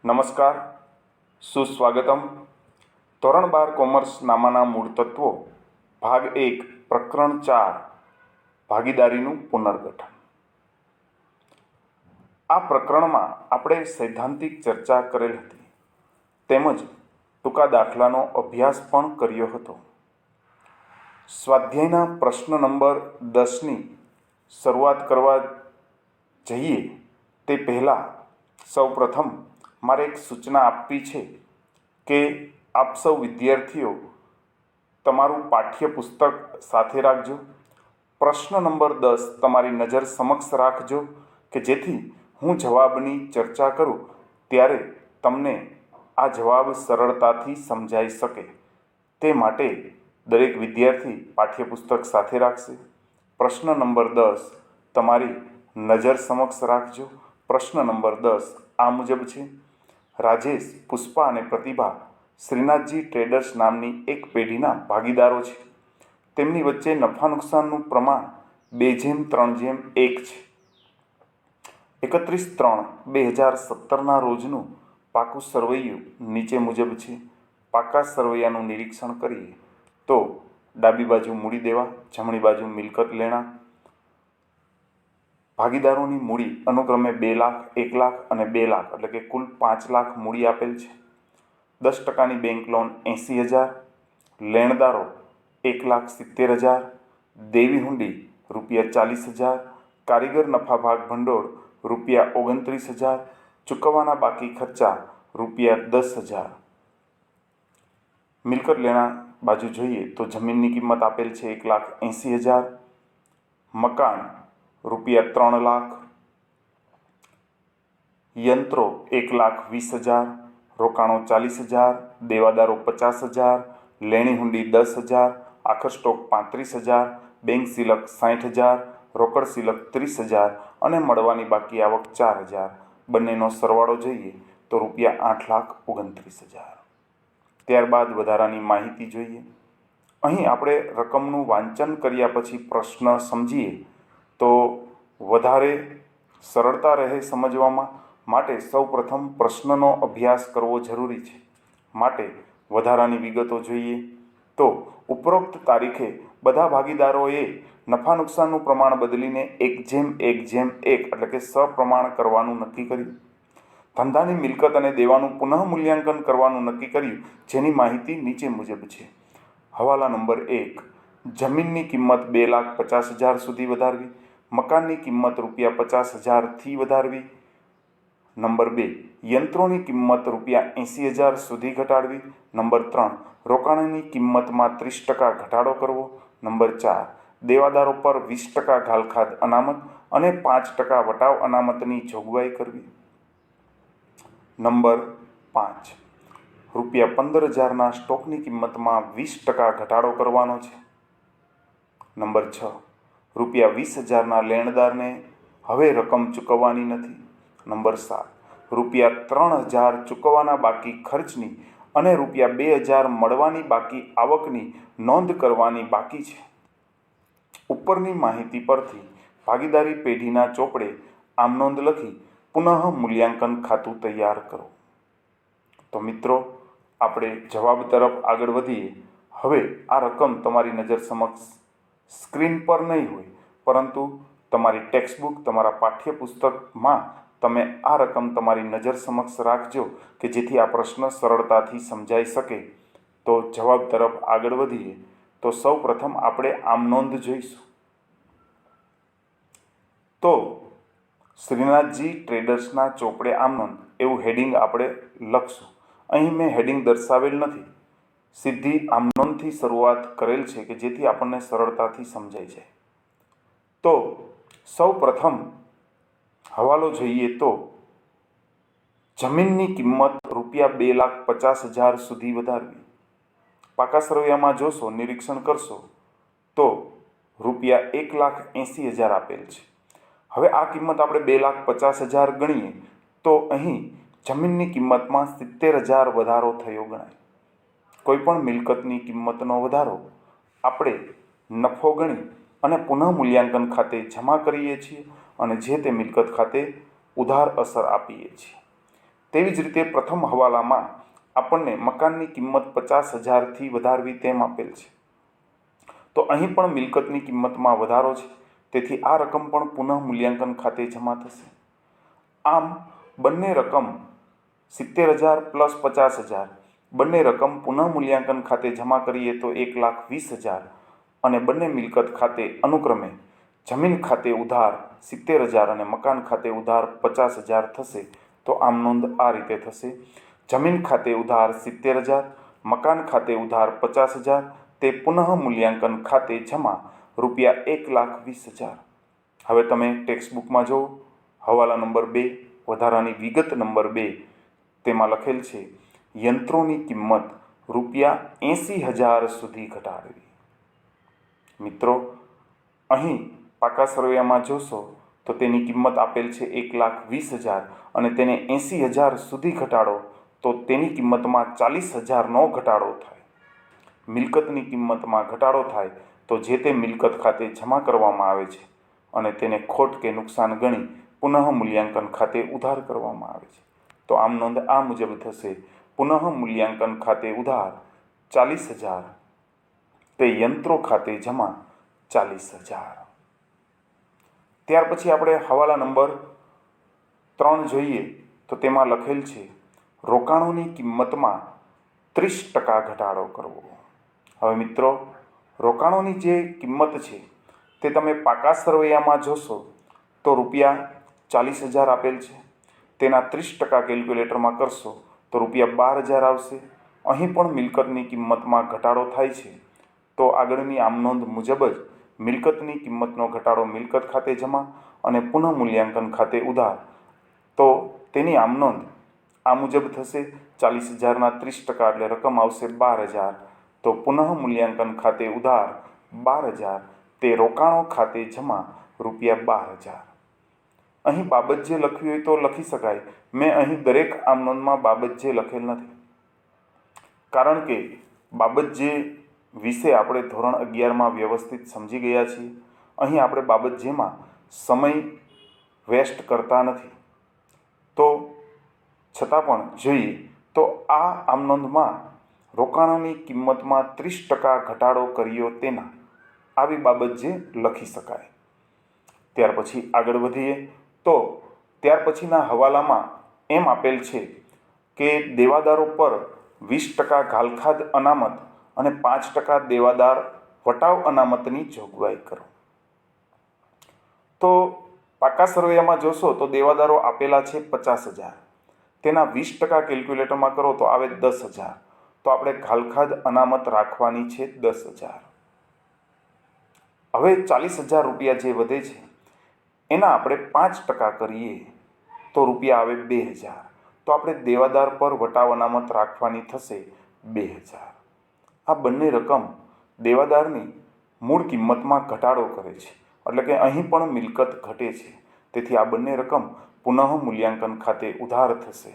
નમસ્કાર, સુસ્વાગતમ. ધોરણ 12 કોમર્સ નામાના મૂળ તત્વો ભાગ 1 પ્રકરણ 4 ભાગીદારીનું પુનર્ગઠન. આ પ્રકરણમાં આપણે સૈદ્ધાંતિક ચર્ચા કરેલ હતી તેમજ ટૂંકા દાખલાનો અભ્યાસ પણ કર્યો હતો. સ્વાધ્યાયના પ્રશ્ન નંબર 10ની શરૂઆત કરવા જઈએ તે પહેલાં સૌપ્રથમ મારે એક સૂચના આપવી છે કે આપ સૌ વિદ્યાર્થીઓ તમારું પાઠ્યપુસ્તક સાથે રાખજો. પ્રશ્ન નંબર 10 તમારી નજર સમક્ષ રાખજો કે જેથી હું જવાબની ચર્ચા કરું ત્યારે તમને આ જવાબ સરળતાથી સમજાઈ શકે તે માટે દરેક વિદ્યાર્થી પાઠ્યપુસ્તક સાથે રાખશે. પ્રશ્ન નંબર 10 તમારી નજર સમક્ષ રાખજો. પ્રશ્ન નંબર 10 આ મુજબ છે. રાજેશ, પુષ્પા અને પ્રતિભા શ્રીનાથજી ટ્રેડર્સ નામની એક પેઢીના ભાગીદારો છે. તેમની વચ્ચે નફા નુકસાનનું પ્રમાણ 2:3:1 છે. 31/3/2017ના રોજનું પાકું સરવૈયું નીચે મુજબ છે. પાકા સરવૈયાનું નિરીક્ષણ કરીએ તો ડાબી બાજુ મૂડી દેવા, જમણી બાજુ મિલકત લેણા. ભાગીદારોની મૂડી અનુક્રમે 2 લાખ, 1 લાખ અને 2 લાખ એટલે કે કુલ 5 લાખ મૂડી આપેલ છે. 10%ની બેંક લોન 80,000, લેણદારો 1,70,000, દેવી હુંડી ₹40,000, કારીગર નફા ભાગ ભંડોળ ₹29,000, ચૂકવવાના બાકી ખર્ચા ₹10,000. મિલકત લેણા બાજુ જોઈએ તો જમીનની કિંમત આપેલ છે 1,80,000, મકાન ₹3 લાખ, યંત્રો 1,20,000, રોકાણો 40,000, દેવાદારો 50,000, લેણી હુંડી 10,000, આખર સ્ટોક 35,000, બેંક સિલક 60,000, રોકડ સિલક 30,000 અને મળવાની બાકી આવક 4,000. બંનેનો સરવાળો જોઈએ તો ₹8,29,000. ત્યારબાદ વધારાની માહિતી જોઈએ. અહીં આપણે રકમનું વાંચન કર્યા પછી પ્રશ્ન સમજીએ તો વધારે સરળતા રહે સમજવામાં માટે સૌપ્રથમ પ્રશ્નનો અભ્યાસ કરવો જરૂરી છે. માટે વધારાની વિગતો જોઈએ તો ઉપરોક્ત તારીખે બધા ભાગીદારોએ નફા નુકસાનનું પ્રમાણ બદલીને 1:1:1 એટલે કે સપ્રમાણ કરવાનું નક્કી કર્યું. ધંધાની મિલકત અને દેવાનું પુનઃ મૂલ્યાંકન કરવાનું નક્કી કર્યું, જેની માહિતી નીચે મુજબ છે. હવાલા નંબર 1, જમીનની કિંમત 2,50,000 સુધી વધારવી, મકાનની કિંમત ₹50,000થી વધારવી. નંબર 2, યંત્રોની કિંમત ₹80,000 સુધી ઘટાડવી. નંબર 3, રોકાણની કિંમતમાં 30% ઘટાડો કરવો. નંબર 4, દેવાદારો પર 20% ઘાલખાદ અનામત અને 5% વટાવ અનામતની જોગવાઈ કરવી. નંબર 5, ₹15,000ના સ્ટોકની કિંમતમાં 20% ઘટાડો કરવાનો છે. નંબર 6, ₹20,000ના લેણદારને હવે રકમ ચૂકવવાની નથી. નંબર 7, ₹3,000 ચૂકવવાના બાકી ખર્ચની અને ₹2,000 મળવાની બાકી આવકની નોંધ કરવાની બાકી છે. ઉપરની માહિતી પરથી ભાગીદારી પેઢીના ચોપડે આમ નોંધ લખી પુનઃ મૂલ્યાંકન ખાતું તૈયાર કરો. તો મિત્રો, આપણે જવાબ તરફ આગળ વધીએ. હવે આ રકમ તમારી નજર સમક્ષ સ્ક્રીન પર નહીં હોય, પરંતુ તમારી ટેક્સ્ટબુક, તમારા પાઠ્યપુસ્તકમાં તમે આ રકમ તમારી નજર સમક્ષ રાખજો કે જેથી આ પ્રશ્ન સરળતાથી સમજાઈ શકે. તો જવાબ તરફ આગળ વધીએ તો સૌ પ્રથમ આપણે આમ નોંધ જોઈશું. તો શ્રીનાથજી ટ્રેડર્સના ચોપડે આમ નોંધ એવું હેડિંગ આપણે લખશું. અહીં મેં હેડિંગ દર્શાવેલ નથી, સીધી આમ નોંધથી શરૂઆત કરેલ છે કે જેથી આપણને સરળતાથી સમજાઈ જાય. તો સૌ પ્રથમ હવાલો જોઈએ તો જમીનની કિંમત ₹2,50,000 સુધી વધારવી. પાકા સરવૈયામાં જોશો, નિરીક્ષણ કરશો તો ₹1,80,000 આપેલ છે. હવે આ કિંમત આપણે 2,50,000 ગણીએ તો અહીં જમીનની કિંમતમાં 70,000 વધારો થયો ગણાય. કોઈપણ મિલકતની કિંમતનો વધારો આપણે નફો ગણી અને પુનઃ મૂલ્યાંકન ખાતે જમા કરીએ છીએ અને જે તે મિલકત ખાતે ઉધાર અસર આપીએ છીએ. તેવી જ રીતે પ્રથમ હવાલામાં આપણને મકાનની કિંમત 50,000થી વધારવી તેમ આપેલ છે. તો અહીં પણ મિલકતની કિંમતમાં વધારો છે, તેથી આ રકમ પણ પુનઃ મૂલ્યાંકન ખાતે જમા થશે. આમ બંને રકમ 70,000 પ્લસ 50,000 બંને રકમ પુનઃ મૂલ્યાંકન ખાતે જમા કરીએ તો 1,20,000 અને બંને મિલકત ખાતે અનુક્રમે જમીન ખાતે ઉધાર 70,000 અને મકાન ખાતે ઉધાર 50,000 થશે. તો આમ નોંધ આ રીતે થશે: જમીન ખાતે ઉધાર 70,000, મકાન ખાતે ઉધાર 50,000, તે પુનઃ મૂલ્યાંકન ખાતે જમા ₹1,20,000. હવે તમે ટેક્સ્ટબુકમાં જુઓ, હવાલા નંબર 2, વધારાની વિગત નંબર 2, તેમાં લખેલ છે યંત્રોની કિંમત ₹80,000 સુધી ઘટાડવી. મિત્રો, અહીં પાકા સરવૈયામાં જોશો તો તેની કિંમત આપેલ છે 1,20,000 અને તેને 80,000 સુધી ઘટાડો તો તેની કિંમતમાં 40,000નો ઘટાડો થાય. મિલકતની કિંમતમાં ઘટાડો થાય તો જે તે મિલકત ખાતે જમા કરવામાં આવે છે અને તેને ખોટ કે નુકસાન ગણી પુનઃ મૂલ્યાંકન ખાતે ઉધાર કરવામાં આવે છે. તો આમ નોંધ આ મુજબ થશે: પુનઃ મૂલ્યાંકન ખાતે ઉધાર 40,000, તે યંત્રો ખાતે જમા 40,000. ત્યાર પછી આપણે હવાલા નંબર 3 જોઈએ તો તેમાં લખેલ છે રોકાણોની કિંમતમાં 30% ઘટાડો કરવો. હવે મિત્રો, રોકાણોની જે કિંમત છે તે તમે પાકા સરવૈયામાં જોશો તો ₹40,000 આપેલ છે. તેના 30% કેલ્ક્યુલેટરમાં કરશો તો ₹12,000 આવશે. અહીં પણ મિલકતની કિંમતમાં ઘટાડો થાય છે, તો આગળની આમ નોંધ મુજબ જ મિલકતની કિંમતનો ઘટાડો મિલકત ખાતે જમા અને પુનઃ મૂલ્યાંકન ખાતે ઉધાર. તો તેની આમ નોંધ આ મુજબ થશે: 40,000ના 30% એટલે રકમ આવશે 12,000. તો પુનઃ મૂલ્યાંકન ખાતે ઉધાર 12,000, તે રોકાણો ખાતે જમા ₹12,000. અહીં બાબત જે લખવી હોય તો લખી શકાય. મેં અહીં દરેક આમ નોંધમાં બાબત જે લખેલ નથી, કારણ કે બાબત જે વિશે આપણે ધોરણ 11માં વ્યવસ્થિત સમજી ગયા છીએ. અહીં આપણે બાબત જેમાં સમય વેસ્ટ કરતા નથી. તો છતાં પણ જોઈએ તો આ આમ નોંધમાં રોકાણોની કિંમતમાં 30% ઘટાડો કર્યો તેના આવી બાબત જે લખી શકાય. ત્યાર પછી આગળ વધીએ તો ત્યાર પછીના હવાલામાં એમ આપેલ છે કે દેવાદારો પર 20% ઘાલખાદ અનામત અને 5% દેવાદાર વટાવ અનામતની જોગવાઈ કરો. તો પાકા સરવૈયામાં જોશો તો દેવાદારો આપેલા છે 50,000, તેના 20% કેલ્ક્યુલેટરમાં કરો તો આવે 10,000. તો આપણે ઘાલખાદ અનામત રાખવાની છે 10,000. હવે ₹40,000 જે વધે છે એના આપણે 5% કરીએ તો રૂપિયા આવે 2,000. તો આપણે દેવાદાર પર વટાવ અનામત રાખવાની થશે 2,000. આ બંને રકમ દેવાદારની મૂળ કિંમતમાં ઘટાડો કરે છે, એટલે કે અહીં પણ મિલકત ઘટે છે. તેથી આ બંને રકમ પુનઃ મૂલ્યાંકન ખાતે ઉધાર થશે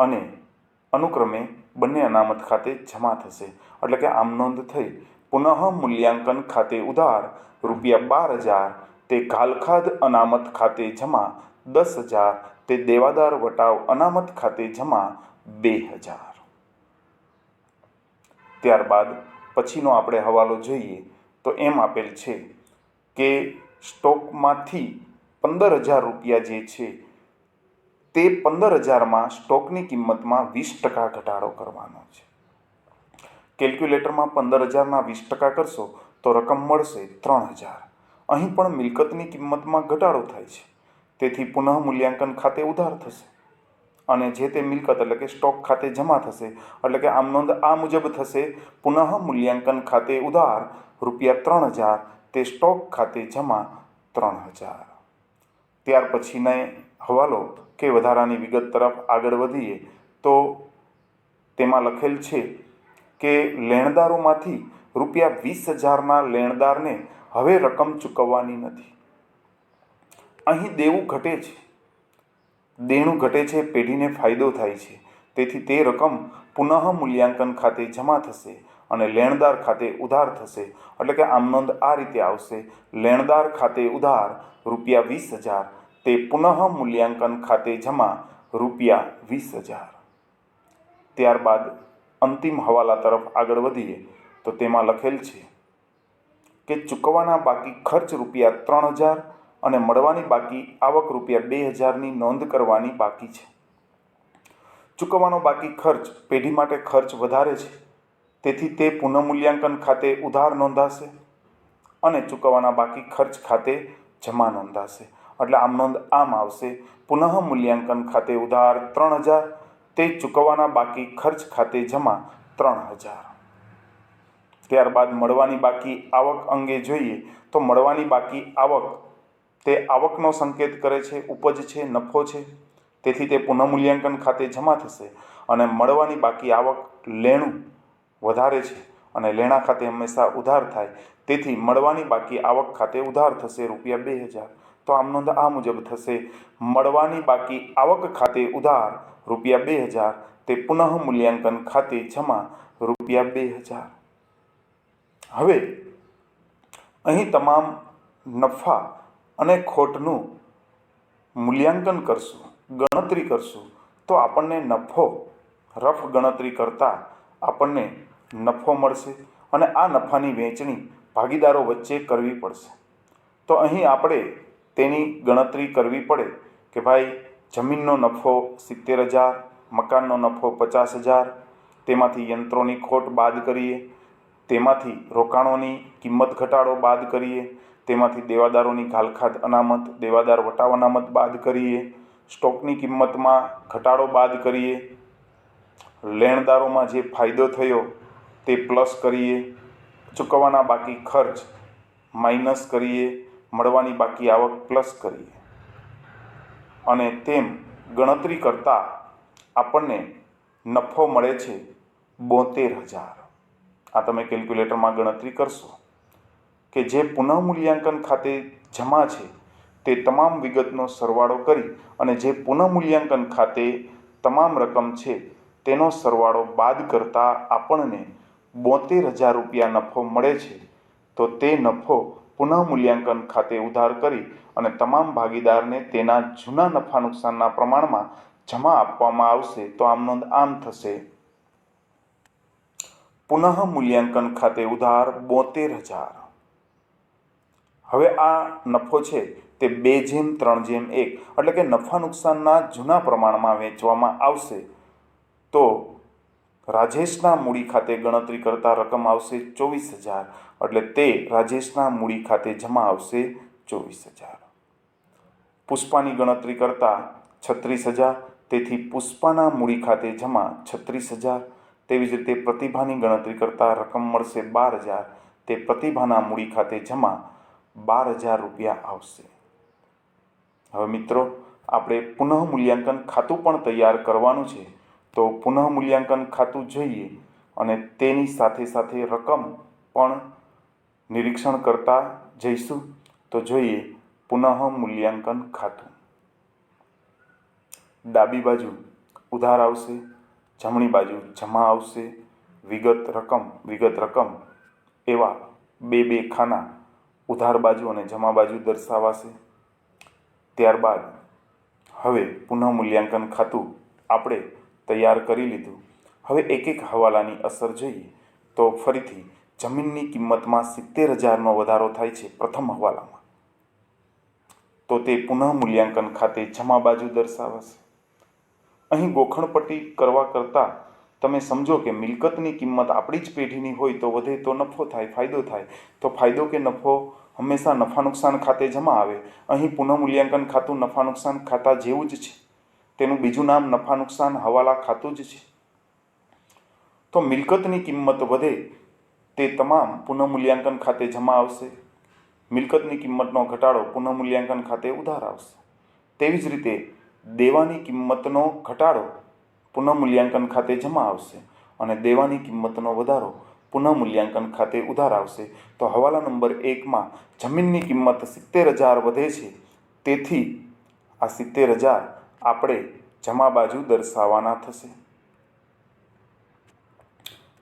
અને અનુક્રમે બંને અનામત ખાતે જમા થશે. એટલે કે આમ નોંધ થઈ: પુનઃ મૂલ્યાંકન ખાતે ઉધાર ₹12,000, તે ઘાલખાદ અનામત ખાતે જમા 10,000, તે દેવાદાર વટાવ અનામત ખાતે જમા 2,000. ત્યારબાદ પછીનો આપણે હવાલો જોઈએ તો એમ આપેલ છે કે સ્ટોકમાંથી ₹15,000 જે છે તે 15,000માં સ્ટોકની કિંમતમાં 20% ઘટાડો કરવાનો છે. કેલ્ક્યુલેટરમાં 15,000ના 20% કરશો તો રકમ મળશે 3,000. અહીં પણ મિલકતની કિંમતમાં ઘટાડો થાય છે, તેથી પુનઃ મૂલ્યાંકન ખાતે ઉધાર થશે અને જે તે મિલકત એટલે કે સ્ટોક ખાતે જમા થશે. એટલે કે આમ નોંધ આ મુજબ થશે: પુનઃ મૂલ્યાંકન ખાતે ઉધાર ₹3,000, તે સ્ટોક ખાતે જમા 3,000. ત્યાર પછીનો હવાલો કે વધારાની વિગત તરફ આગળ વધીએ તો તેમાં લખેલ છે કે લેણદારોમાંથી ₹20,000ના લેણદારને હવે રકમ ચૂકવવાની નથી. અહીં દેવું ઘટે છે, દેણું ઘટે છે, પેઢીને ફાયદો થાય છે. તેથી તે રકમ પુનઃ મૂલ્યાંકન ખાતે જમા થશે અને લેણદાર ખાતે ઉધાર થશે. એટલે કે આમ નોંધ આ રીતે આવશે: લેણદાર ખાતે ઉધાર ₹20,000, તે પુનઃ મૂલ્યાંકન ખાતે જમા ₹20,000. ત્યારબાદ અંતિમ હવાલા તરફ આગળ વધીએ તો તેમાં લખેલ છે કે ચૂકવવાના બાકી ખર્ચ ₹3,000 અને મળવાની બાકી આવક ₹2,000ની નોંધ કરવાની બાકી છે. ચૂકવવાનો બાકી ખર્ચ પેઢી માટે ખર્ચ વધારે છે, તેથી તે પુનઃમૂલ્યાંકન ખાતે ઉધાર નોંધાશે અને ચૂકવવાના બાકી ખર્ચ ખાતે જમા નોંધાશે. એટલે આમ નોંધ આમ આવશે: પુનઃ મૂલ્યાંકન ખાતે ઉધાર 3,000, તે ચૂકવવાના બાકી ખર્ચ ખાતે જમા 3,000. ત્યારબાદ મળવાની બાકી આવક અંગે જોઈએ તો મળવાની બાકી આવક તે આવકનો સંકેત કરે છે, ઉપજ છે, નફો છે, તેથી તે પુનઃમૂલ્યાંકન ખાતે જમા થશે. અને મળવાની બાકી આવક લેણું વધારે છે અને લેણા ખાતે હંમેશા ઉધાર થાય, તેથી મળવાની બાકી આવક ખાતે ઉધાર થશે ₹2,000. તો આમ નોંધ આ મુજબ થશે: મળવાની બાકી આવક ખાતે ઉધાર ₹2,000, તે પુનઃ મૂલ્યાંકન ખાતે જમા ₹2,000. હવે અહીં તમામ નફા અને ખોટનું મૂલ્યાંકન કરશું, ગણતરી કરશું તો આપણને નફો, રફ ગણતરી કરતાં આપણને નફો મળશે અને આ નફાની વહેંચણી ભાગીદારો વચ્ચે કરવી પડશે. તો અહીં આપણે તેની ગણતરી કરવી પડે કે ભાઈ જમીનનો નફો 70,000, મકાનનો નફો 50,000, તેમાંથી યંત્રોની ખોટ બાદ કરીએ, તેમાંથી રોકાણોની કિંમત ઘટાડો બાદ કરીએ, તેમાંથી દેવાદારોની ઘાલખાદ અનામત, દેવાદાર વટાવ અનામત બાદ કરીએ, સ્ટોકની કિંમતમાં ઘટાડો બાદ કરીએ, લેણદારોમાં જે ફાયદો થયો તે પ્લસ કરીએ, ચૂકવવાના બાકી ખર્ચ માઇનસ કરીએ, મળવાની બાકી આવક પ્લસ કરીએ અને તેમ ગણતરી કરતાં આપણને નફો મળે છે 72,000. આ તમે કેલ્ક્યુલેટરમાં ગણતરી કરશો કે જે પુનઃમૂલ્યાંકન ખાતે જમા છે તે તમામ વિગતનો સરવાળો કરી અને જે પુનઃમૂલ્યાંકન ખાતે તમામ રકમ છે તેનો સરવાળો બાદ કરતાં આપણને ₹72,000 નફો મળે છે. તો તે નફો પુનઃમૂલ્યાંકન ખાતે ઉધાર કરી અને તમામ ભાગીદારને તેના જૂના નફા નુકસાનના પ્રમાણમાં જમા આપવામાં આવશે. તો આમ નોંધ આમ થશે: પુનઃમૂલ્યાંકન ખાતે ઉધાર 72,000. હવે આ નફો છે તે 2:3:1 એટલે કે નફા નુકસાનના જૂના પ્રમાણમાં વેચવામાં આવશે. તો રાજેશના મૂડી ખાતે ગણતરી કરતા રકમ આવશે 24,000, એટલે તે રાજેશના મૂડી ખાતે જમા આવશે 24,000. પુષ્પાની ગણતરી કરતા 36,000, તેથી પુષ્પાના મૂડી ખાતે જમા 36,000. તેવી જ રીતે પ્રતિભાની ગણતરી કરતા રકમ મળશે 12,000, તે પ્રતિભાના મૂડી ખાતે જમા ₹12,000 આવશે. હવે મિત્રો, આપણે પુનઃમૂલ્યાંકન ખાતું પણ તૈયાર કરવાનું છે. તો પુનઃમૂલ્યાંકન ખાતું જોઈએ અને તેની સાથે સાથે રકમ પણ નિરીક્ષણ કરતા જઈશું. તો જોઈએ પુનઃમૂલ્યાંકન ખાતું. ડાબી બાજુ ઉધાર આવશે, જમણી બાજુ જમા આવશે, વિગત રકમ એવા બે ખાના ઉધાર બાજુ અને જમા બાજુ દર્શાવાશે. ત્યારબાદ હવે પુનઃમૂલ્યાંકન ખાતું આપણે તૈયાર કરી લીધું. હવે એક એક હવાલાની અસર જોઈએ તો ફરીથી જમીનની કિંમતમાં 70,000નો વધારો થાય છે પ્રથમ હવાલામાં, તો તે પુનઃમૂલ્યાંકન ખાતે જમા બાજુ દર્શાવાશે. અહીં ગોખણપટ્ટી કરવા કરતાં તમે સમજો કે મિલકતની કિંમત આપણી જ પેઢીની હોય તો વધે તો નફો થાય, ફાયદો થાય. તો ફાયદો કે નફો હંમેશા નફા નુકસાન ખાતે જમા આવે. અહીં પુનઃમૂલ્યાંકન ખાતું નફા નુકસાન ખાતા જેવું જ છે, તેનું બીજું નામ નફા નુકસાન હવાલા ખાતું જ છે. તો મિલકતની કિંમત વધે તે તમામ પુનઃમૂલ્યાંકન ખાતે જમા આવશે. મિલકતની કિંમતનો ઘટાડો પુનઃમૂલ્યાંકન ખાતે ઉધાર આવશે. તેવી જ રીતે દેવાની કિંમતનો ઘટાડો પુનઃમૂલ્યાંકન ખાતે જમા આવશે અને દેવાની કિંમતનો વધારો પુનઃમૂલ્યાંકન ખાતે ઉધાર આવશે. તો હવાલા નંબર 1માં જમીનની કિંમત 70,000 વધે છે, તેથી આ 70,000 આપણે જમા બાજુ દર્શાવવાના થશે.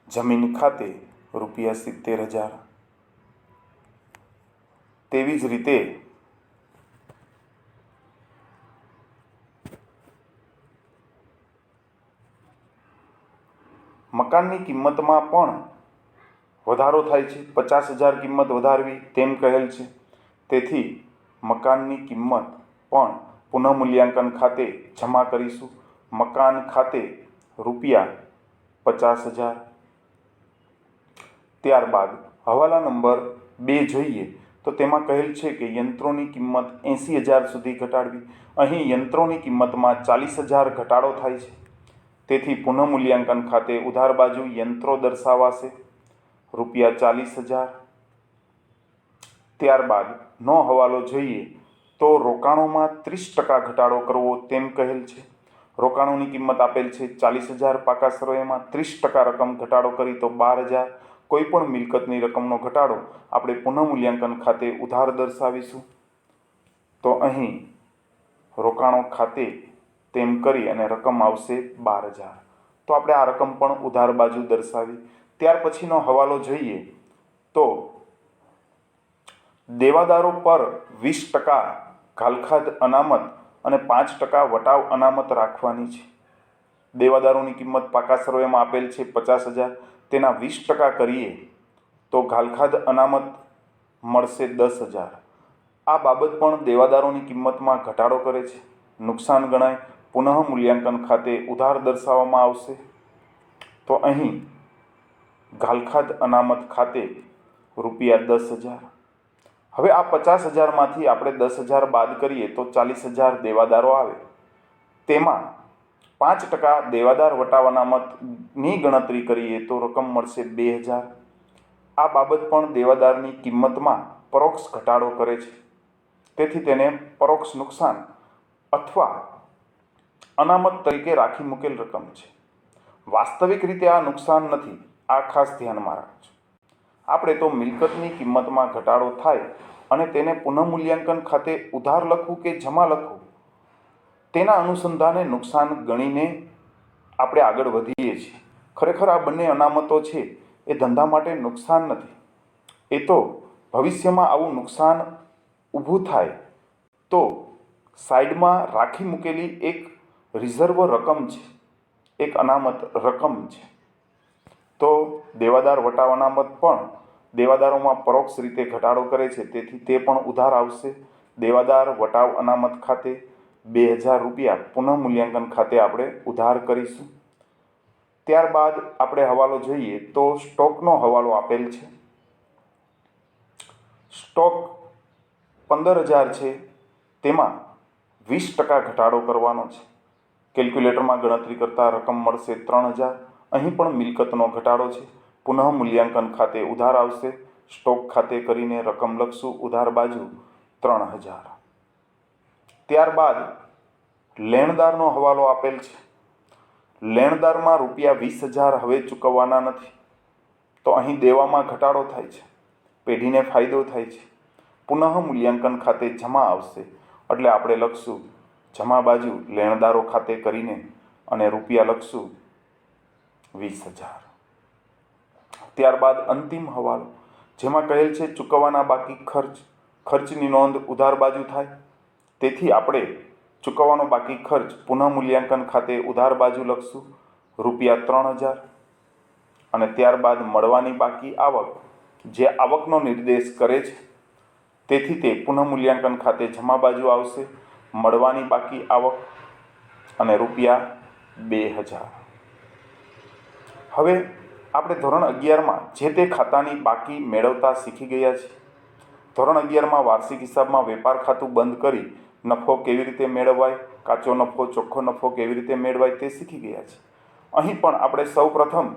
જમીન ખાતે ₹70,000. તેવી જ રીતે મકાનની કિંમતમાં પણ વધારો થાય છે. 50,000 કિંમત વધારવી તેમ કહેલ છે, તેથી મકાનની કિંમત પણ પુનઃમૂલ્યાંકન ખાતે જમા કરીશું. મકાન ખાતે ₹50,000. ત્યારબાદ હવાલા નંબર 2 જોઈએ તો તેમાં કહેલ છે કે યંત્રોની કિંમત 80,000 સુધી ઘટાડવી. અહીં યંત્રોની કિંમતમાં 40,000 ઘટાડો થાય છે, તેથી પુનઃમૂલ્યાંકન ખાતે ઉધાર બાજુ યંત્રો દર્શાવાશે ₹40,000. ત્યારબાદ નો હવાલો જોઈએ તો રોકાણોમાં 30% ઘટાડો કરવો તેમ કહેલ છે. રોકાણોની કિંમત આપેલ છે 40,000 પાકા સરવૈયામાં. 30% રકમ ઘટાડો કરી તો 12,000. કોઈપણ મિલકતની રકમનો ઘટાડો આપણે પુનઃમૂલ્યાંકન ખાતે ઉધાર દર્શાવીશું. તો અહીં રોકાણો ખાતે તેમ કરી અને રકમ આવશે 12,000. તો આપણે આ રકમ પણ ઉધાર બાજુ દર્શાવી. ત્યાર પછીનો હવાલો જોઈએ તો દેવાદારો પર 20% ઘાલખાદ અનામત અને 5% વટાવ અનામત રાખવાની છે. દેવાદારોની કિંમત પાકા સરવૈયામાં આપેલ છે 50,000, તેના 20% કરીએ તો ઘાલખાદ અનામત મળશે 10,000. આ બાબત પણ દેવાદારોની કિંમતમાં ઘટાડો કરે છે, નુકસાન ગણાય. પુનઃમૂલ્યાંકન ખાતે ઉધાર દર્શાવવામાં આવશે. તો અહીં ઘાલખાદ અનામત ખાતે ₹10,000. હવે આ 50,000માંથી આપણે 10,000 બાદ કરીએ તો 40,000 દેવાદારો આવે. તેમાં 5% દેવાદાર વટાવ અનામતની ગણતરી કરીએ તો રકમ મળશે 2,000. આ બાબત પણ દેવાદારની કિંમતમાં પરોક્ષ ઘટાડો કરે છે, તેથી તેને પરોક્ષ નુકસાન અથવા અનામત તરીકે રાખી મૂકેલ રકમ છે. વાસ્તવિક રીતે આ નુકસાન નથી, આ ખાસ ધ્યાનમાં રાખજો. આપણે તો મિલકતની કિંમતમાં ઘટાડો થાય અને તેને પુનઃમૂલ્યાંકન ખાતે ઉધાર લખવું કે જમા લખવું તેના અનુસંધાને નુકસાન ગણીને આપણે આગળ વધીએ છીએ. ખરેખર આ બંને અનામતો છે એ ધંધા માટે નુકસાન નથી. એ તો ભવિષ્યમાં આવું નુકસાન ઊભું થાય તો સાઈડમાં રાખી મૂકેલી એક રિઝર્વ રકમ છે, એક અનામત રકમ છે. તો દેવાદાર વટાવ અનામત પણ દેવાદારોમાં પરોક્ષ રીતે ઘટાડો કરે છે, તેથી તે પણ ઉધાર આવશે. દેવાદાર વટાવ અનામત ખાતે ₹2,000 પુનઃમૂલ્યાંકન ખાતે આપણે ઉધાર કરીશું. ત્યારબાદ આપણે હવાલો જોઈએ તો સ્ટોકનો હવાલો આપેલ છે. સ્ટોક 15,000 છે, તેમાં 20% ઘટાડો કરવાનો છે. કેલ્ક્યુલેટરમાં ગણતરી કરતાં રકમ મળશે 3,000. અહીં પણ મિલકતનો ઘટાડો છે, પુનઃમૂલ્યાંકન ખાતે ઉધાર આવશે. સ્ટોક ખાતે કરીને રકમ લખશું ઉધાર બાજુ 3,000. ત્યારબાદ લેણદારનો હવાલો આપેલ છે. લેણદારમાં ₹20,000 હવે ચૂકવવાના નથી, તો અહીં દેવામાં ઘટાડો થાય છે, પેઢીને ફાયદો થાય છે. પુનઃમૂલ્યાંકન ખાતે જમા આવશે, એટલે આપણે લખશું જમા બાજુ લેણદારો ખાતે કરીને અને રૂપિયા લખશું 20,000. ત્યારબાદ અંતિમ હવાલો, જેમાં કહેલ છે ચૂકવવાના બાકી ખર્ચની નોંધ ઉધાર બાજુ થાય, તેથી આપણે ચૂકવવાનો બાકી ખર્ચ પુનઃમૂલ્યાંકન ખાતે ઉધાર બાજુ લખશું ₹3,000. અને ત્યારબાદ મળવાની બાકી આવક જે આવકનો નિર્દેશ કરે છે, તેથી તે પુનઃમૂલ્યાંકન ખાતે જમા બાજુ આવશે. મળવાની બાકી આવક અને ₹2,000. હવે આપણે ધોરણ 11માં જે તે ખાતાની બાકી મેળવતા શીખી ગયા છીએ. ધોરણ 11માં વાર્ષિક હિસાબમાં વેપાર ખાતું બંધ કરી નફો કેવી રીતે મેળવાય, કાચો નફો ચોખ્ખો નફો કેવી રીતે મેળવાય તે શીખી ગયા છે. અહીં પણ આપણે સૌ પ્રથમ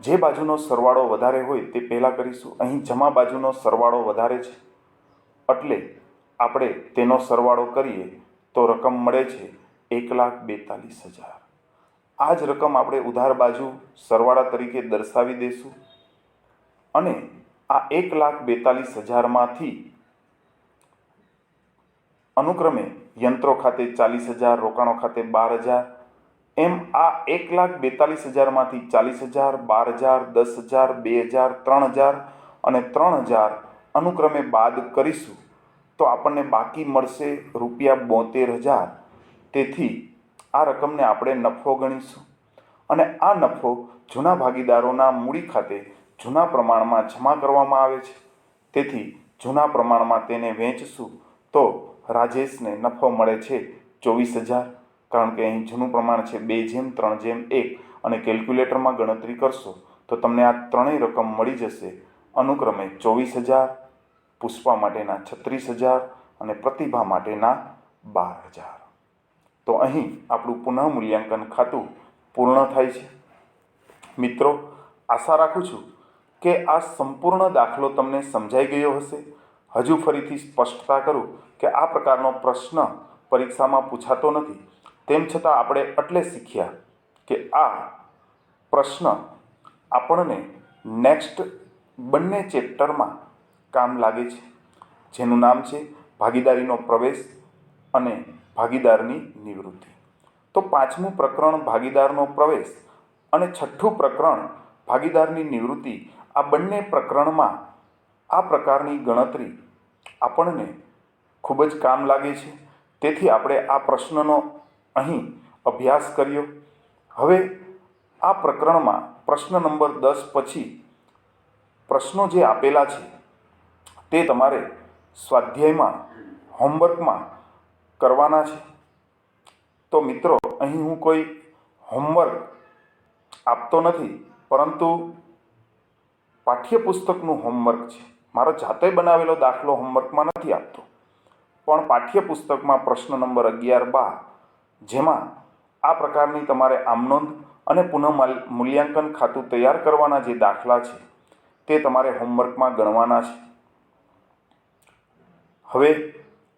જે બાજુનો સરવાળો વધારે હોય તે પહેલાં કરીશું. અહીં જમા બાજુનો સરવાળો વધારે છે, એટલે આપણે તેનો સરવાળો કરીએ તો રકમ મળે છે 1,42,000। આ જ રકમ આપણે ઉધાર બાજુ સરવાળા તરીકે દર્શાવી દઈશું અને આ 1,42,000માંથી અનુક્રમે યંત્રો ખાતે 40,000, રોકાણો ખાતે 12,000, એમ આ 1,42,000માંથી 40,000, 12,000, 10,000, 2,000, 3,000 અને 3,000 અનુક્રમે બાદ કરીશું તો આપણને બાકી મળશે ₹72,000। તેથી આ રકમને આપણે નફો ગણીશું અને આ નફો જૂના ભાગીદારોના મૂડી ખાતે જૂના પ્રમાણમાં જમા કરવામાં આવે છે। તેથી જૂના પ્રમાણમાં તેને વેચશું તો રાજેશને નફો મળે છે 24,000, કારણ કે અહીં જૂનું પ્રમાણ છે 2:3:1 અને કેલ્ક્યુલેટરમાં ગણતરી કરશો તો તમને આ ત્રણેય રકમ મળી જશે, અનુક્રમે 24,000, પુષ્પા માટેના 36,000 અને પ્રતિભા માટેના 12,000। તો અહીં આપણું પુનઃ મૂલ્યાંકન ખાતું પૂર્ણ થાય છે। મિત્રો, આશા રાખું છું કે આ સંપૂર્ણ દાખલો તમને સમજાઈ ગયો હશે। હજુ ફરીથી સ્પષ્ટતા કરું કે આ પ્રકારનો પ્રશ્ન પરીક્ષામાં પૂછાતો નથી, તેમ છતાં આપણે એટલે શીખ્યા કે આ પ્રશ્ન આપણને નેક્સ્ટ બંને ચેપ્ટરમાં કામ લાગે છે, જેનું નામ છે ભાગીદારીનો પ્રવેશ અને ભાગીદારની નિવૃત્તિ। તો 5મું પ્રકરણ ભાગીદારનો પ્રવેશ અને 6ઠું પ્રકરણ ભાગીદારની નિવૃત્તિ, આ બંને પ્રકરણમાં આ પ્રકારની ગણતરી આપણને ખૂબ જ કામ લાગે છે। તેથી આપણે આ પ્રશ્નનો અહીં અભ્યાસ કર્યો। હવે આ પ્રકરણમાં પ્રશ્ન નંબર 10 પછી પ્રશ્નો જે આપેલા છે તે તમારે સ્વાધ્યાયમાં હોમવર્કમાં કરવાના છે। તો મિત્રો, અહીં હું કોઈ હોમવર્ક આપતો નથી, પરંતુ પાઠ્યપુસ્તકનું હોમવર્ક છે। મારો જાતે બનાવેલો દાખલો હોમવર્કમાં નથી આપતો, પણ પાઠ્યપુસ્તકમાં પ્રશ્ન નંબર 11-12, જેમાં આ પ્રકારની તમારે આમનોંધ અને પુનઃ મૂલ્યાંકન ખાતું તૈયાર કરવાના જે દાખલા છે તે તમારે હોમવર્કમાં ગણવાના છે। હવે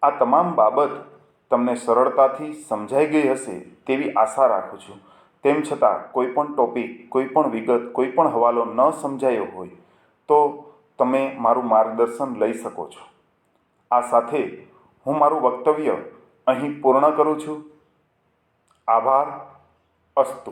આ તમામ બાબત તમને સરળતાથી સમજાઈ ગઈ હશે તેવી આશા રાખું છું। તેમ છતાં કોઈ પણ ટોપિક, કોઈ પણ વિગત, કોઈ પણ હવાલો ન સમજાયો હોય તો તમે મારું માર્ગદર્શન લઈ શકો છો। આ સાથે હું મારું વક્તવ્ય અહીં પૂર્ણ કરું છું। આભાર। અસ્તુ।